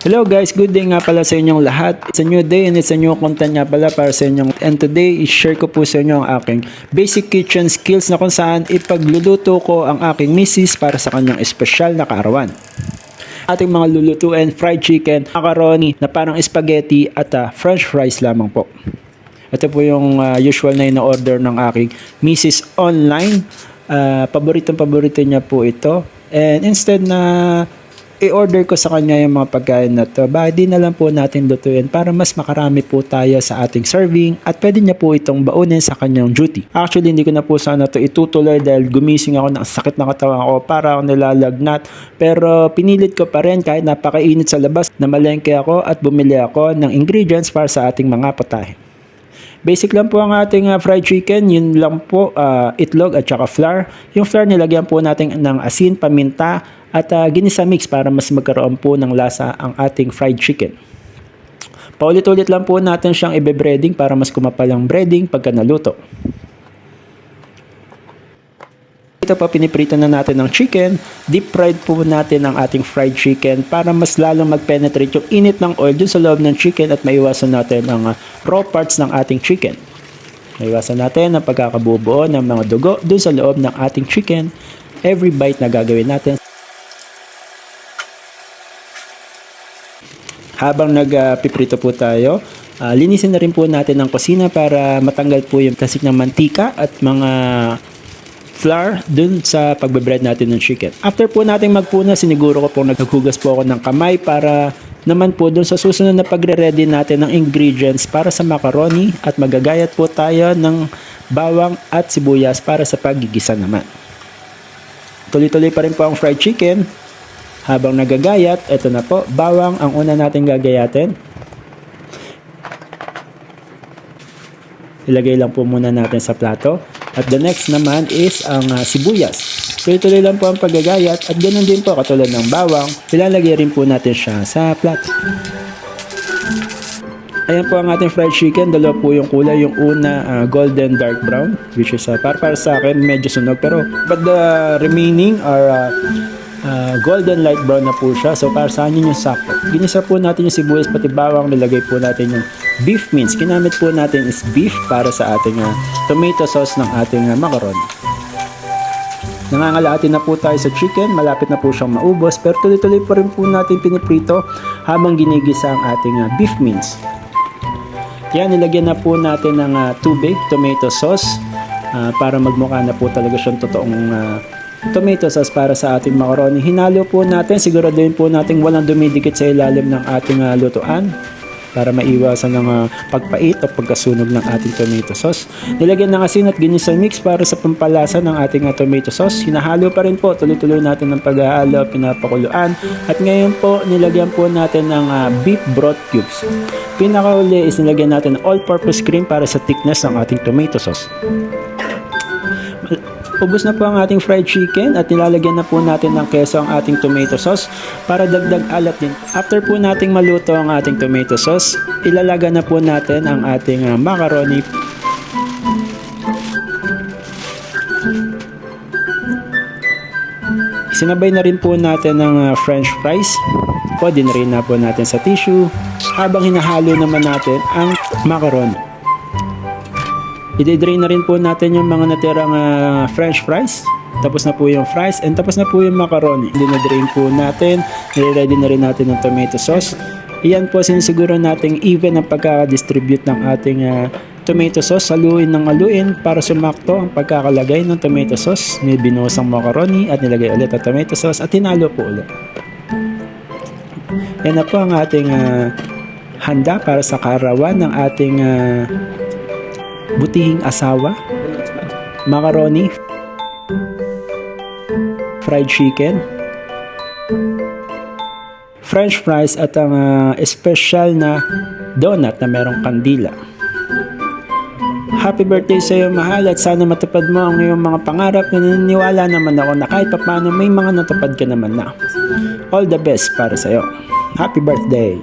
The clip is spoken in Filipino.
Hello guys, good day nga pala sa inyong lahat. It's a new day and it's a new content nga pala para sa inyong. And today, i-share ko po sa inyo ang aking basic kitchen skills na kung saan ipagluluto ko ang aking misis para sa kanyang espesyal na kaarawan. Ating mga lulutuin, fried chicken, macaroni na parang spaghetti at french fries lamang po. Ito po yung usual na ina-order ng aking misis online. Paborito niya po ito. And instead na i-order ko sa kanya yung mga pagkain na to, di na lang po natin lutuin para mas makarami po tayo sa ating serving at pwede niya po itong baunin sa kanyang duty. Actually, hindi ko na po sana to itutuloy dahil gumising ako ng sakit na katawan ko para ako nilalagnat. Pero pinilit ko pa rin kahit napakainit sa labas na malengke ako at bumili ako ng ingredients para sa ating mga putahe. Basic lang po ang ating fried chicken, yun lang po, itlog at saka flour. Yung flour nilagyan po natin ng asin, paminta at ginisa mix para mas magkaroon po ng lasa ang ating fried chicken. Paulit-ulit lang po natin siyang ibe-breading para mas kumapal ang breading pagka naluto. Ito po, piniprito na natin ng chicken. Deep fried po natin ang ating fried chicken para mas lalong mag-penetrate yung init ng oil dun sa loob ng chicken at maiwasan natin ang raw parts ng ating chicken. Maiwasan natin ang pagkakabubuo ng mga dugo dun sa loob ng ating chicken. Every bite na gagawin natin. Habang nagpiprito po tayo, linisin na rin po natin ang kusina para matanggal po yung tasik ng mantika at mga flour dun sa pagbe-bread natin ng chicken. After po natin magpuna, siniguro ko po naghugas po ako ng kamay para naman po dun sa susunod na pagre-ready natin ng ingredients para sa macaroni at magagayat po tayo ng bawang at sibuyas para sa paggigisa naman. Tuloy-tuloy pa rin po ang fried chicken. Habang nagagayat, ito na po, bawang ang una natin gagayatin. Ilagay lang po muna natin sa plato. At the next naman is ang sibuyas. Tuloy-tuloy lang po ang paggagayat at ganoon din po katulad ng bawang. Ilalagay rin po natin siya sa plato. Ayan po ang ating fried chicken. Dalawa po yung kulay. Yung una golden dark brown, which is para sa akin medyo sunog. But the remaining are golden light brown na po siya. So para sa akin yung sakto. Ginisa po natin yung sibuyas pati bawang. Nilagay po natin yung beef mince. Ginamit po natin is beef para sa ating tomato sauce ng ating macaroni. Nangangalati na po tayo sa chicken. Malapit na po siyang maubos. Pero tuloy-tuloy pa rin po natin piniprito habang ginigisa ang ating beef mince. Yan, nilagyan na po natin ng tubig, tomato sauce para magmukha na po talaga siyang totoong tomato sauce para sa ating macaroni. Hinalo po natin, siguraduhin po natin walang dumidikit sa ilalim ng ating lutuan para maiwasan ng pagpait o pagkasunog ng ating tomato sauce. Nilagyan ng asin at ginisa mix para sa pampalasa ng ating tomato sauce. Hinahalo pa rin po, tuloy-tuloy natin ng paghahalo, pinapakuluan. At ngayon po, nilagyan po natin ng beef broth cubes. Pinakauli is nilagyan natin ng all-purpose cream para sa thickness ng ating tomato sauce. Ubos na po ang ating fried chicken at nilalagyan na po natin ng keso ang ating tomato sauce para dagdag alat din. After po nating maluto ang ating tomato sauce, ilalaga na po natin ang ating macaroni. Sinabay na rin po natin ng french fries. Pwede na rin na po natin sa tissue habang hinahalo naman natin ang macaroni. I-drain na rin po natin yung mga natirang french fries. Tapos na po yung fries and tapos na po yung macaroni. Dinadrain po natin. Nire-ready na rin natin ng tomato sauce. Iyan po sinisiguro natin even ang pagkaka-distribute ng ating tomato sauce. Haluin ng haluin para sumakto ang pagkakalagay ng tomato sauce. Binuhos ang macaroni at nilagay ulit ang tomato sauce at hinalo po ulit. Yan na po ang ating handa para sa kaarawan ng ating butihing asawa, macaroni, fried chicken, french fries at ang special na donut na merong kandila. Happy birthday sa iyo, mahal, at sana matupad mo ang iyong mga pangarap. Naniniwala naman ako na kahit papaano may mga natupad ka naman na. All the best para sa iyo. Happy birthday!